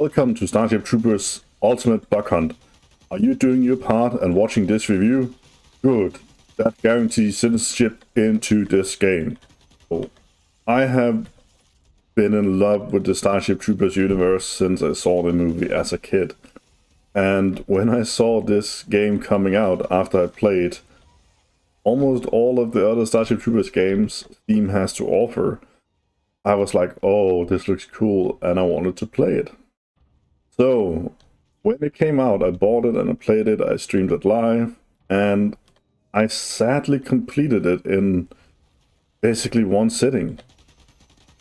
Welcome to Starship Troopers Ultimate Bug Hunt. Are you doing your part and watching this review? Good. That guarantees citizenship into this game. Oh, I have been in love with the Starship Troopers universe since I saw the movie as a kid. And when I saw this game coming out after I played almost all of the other Starship Troopers games Steam has to offer, I was like, oh, this looks cool, and I wanted to play it. So, when it came out, I bought it and I played it, I streamed it live, and I sadly completed it in basically one sitting.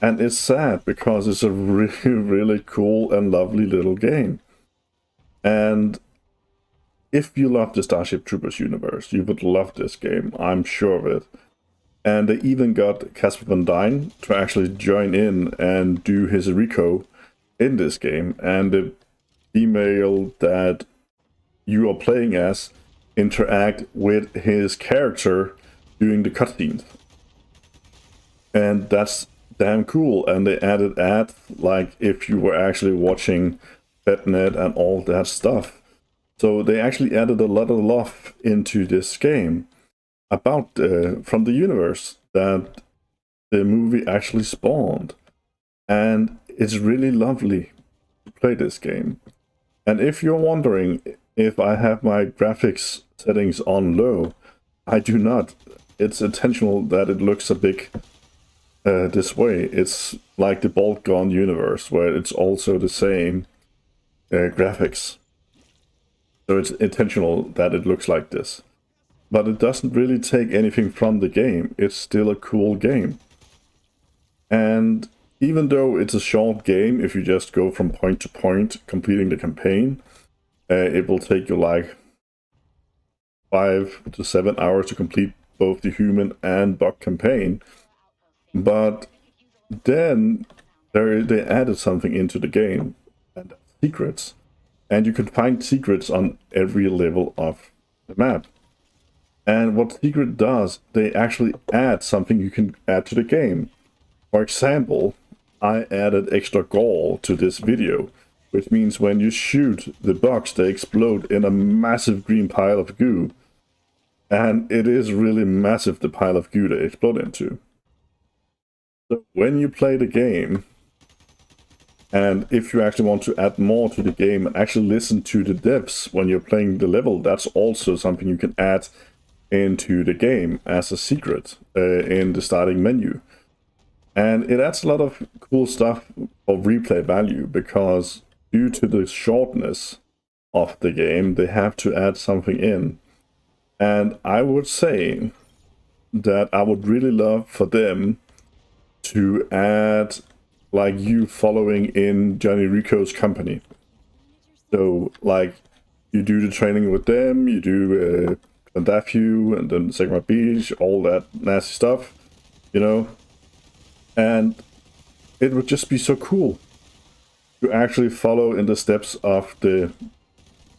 And it's sad because it's a really, really cool and lovely little game. And if you love the Starship Troopers universe, you would love this game, I'm sure of it. And they even got Casper Van Dien to actually join in and do his Rico in this game. And the female that you are playing as interact with his character during the cutscenes. And that's damn cool. And they added ads like if you were actually watching Betnet and all that stuff. So they actually added a lot of love into this game about from the universe that the movie actually spawned. And it's really lovely to play this game. And if you're wondering if I have my graphics settings on low, I do not. It's intentional that it looks a bit this way. It's like the Bolt Gun universe, where it's also the same graphics. So it's intentional that it looks like this. But it doesn't really take anything from the game. It's still a cool game. And even though it's a short game, if you just go from point to point completing the campaign, it will take you like 5 to 7 hours to complete both the human and bug campaign. But then they added something into the game, and that's secrets. And you can find secrets on every level of the map. And what secret does, they actually add something you can add to the game. For example, I added extra gall to this video, which means when you shoot the bugs, they explode in a massive green pile of goo. And it is really massive, the pile of goo they explode into. So when you play the game, and if you actually want to add more to the game and actually listen to the devs when you're playing the level, that's also something you can add into the game as a secret in the starting menu. And it adds a lot of cool stuff of replay value, because due to the shortness of the game, they have to add something in. And I would say that I would really love for them to add like you following in Johnny Rico's company. So like you do the training with them, you do Dafu and then Sigma Beach, all that nasty stuff, you know. And it would just be so cool to actually follow in the steps of the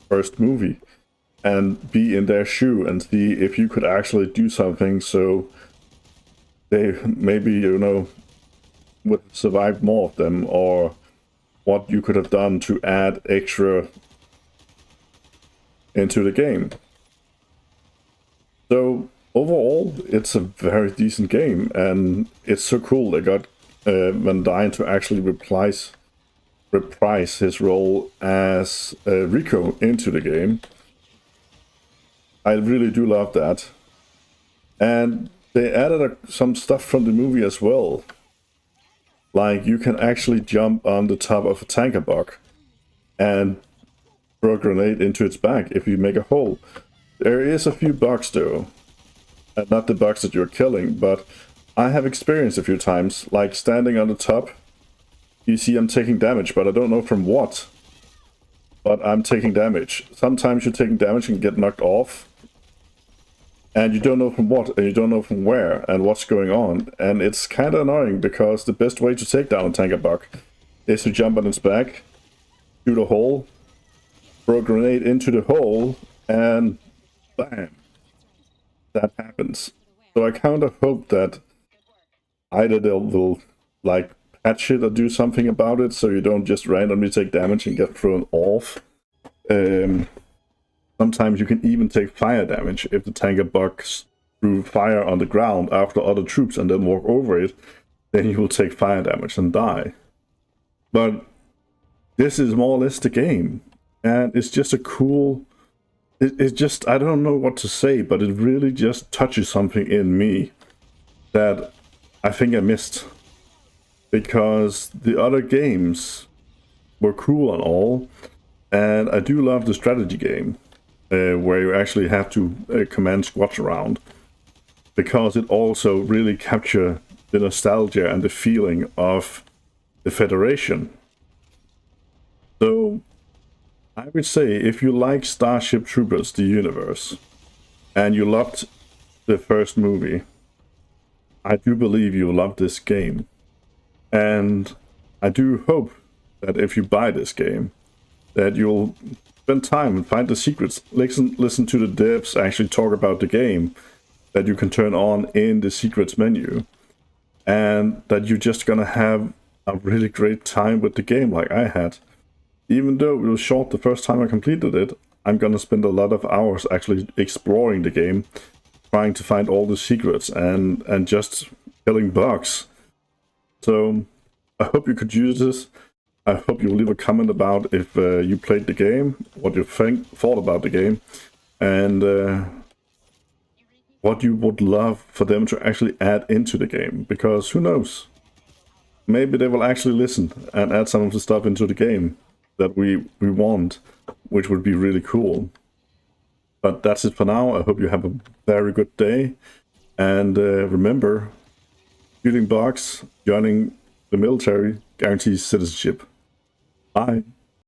first movie and be in their shoe and see if you could actually do something so they maybe, you know, would survive more of them, or what you could have done to add extra into the game. So overall, it's a very decent game, and it's so cool they got Van Dien to actually reprise his role as Rico into the game. I really do love that. And they added some stuff from the movie as well. Like you can actually jump on the top of a tanker bug and throw a grenade into its back if you make a hole. There is a few bugs though, and not the bugs that you're killing, but I have experienced a few times, like standing on the top, you see I'm taking damage, but I don't know from what. But I'm taking damage. Sometimes you're taking damage and get knocked off, and you don't know from what, and you don't know from where, and what's going on. And it's kind of annoying, because the best way to take down a tanker bug is to jump on its back, shoot a hole, throw a grenade into the hole, and bam, that happens. So I kind of hope that either they'll like patch it or do something about it so you don't just randomly take damage and get thrown off. Sometimes you can even take fire damage if the tanker bucks through fire on the ground after other troops and then walk over it, then you will take fire damage and die. But this is more or less the game, and it's just a cool... It's just, I don't know what to say, but it really just touches something in me that I think I missed. Because the other games were cool and all, and I do love the strategy game, where you actually have to command squads around, because it also really captures the nostalgia and the feeling of the Federation. So I would say if you like Starship Troopers, the universe, and you loved the first movie, I do believe you love this game. And I do hope that if you buy this game, that you'll spend time and find the secrets. Listen to the devs actually talk about the game that you can turn on in the secrets menu. And that you're just gonna have a really great time with the game like I had. Even though it was short the first time I completed it, I'm gonna spend a lot of hours actually exploring the game, trying to find all the secrets and just killing bugs. So I hope you could use this. I hope you'll leave a comment about if you played the game, what you thought about the game, and what you would love for them to actually add into the game. Because who knows? Maybe they will actually listen and add some of the stuff into the game that we want, which would be really cool. But that's it for now. I hope you have a very good day. And remember, shooting bugs, joining the military guarantees citizenship. Bye.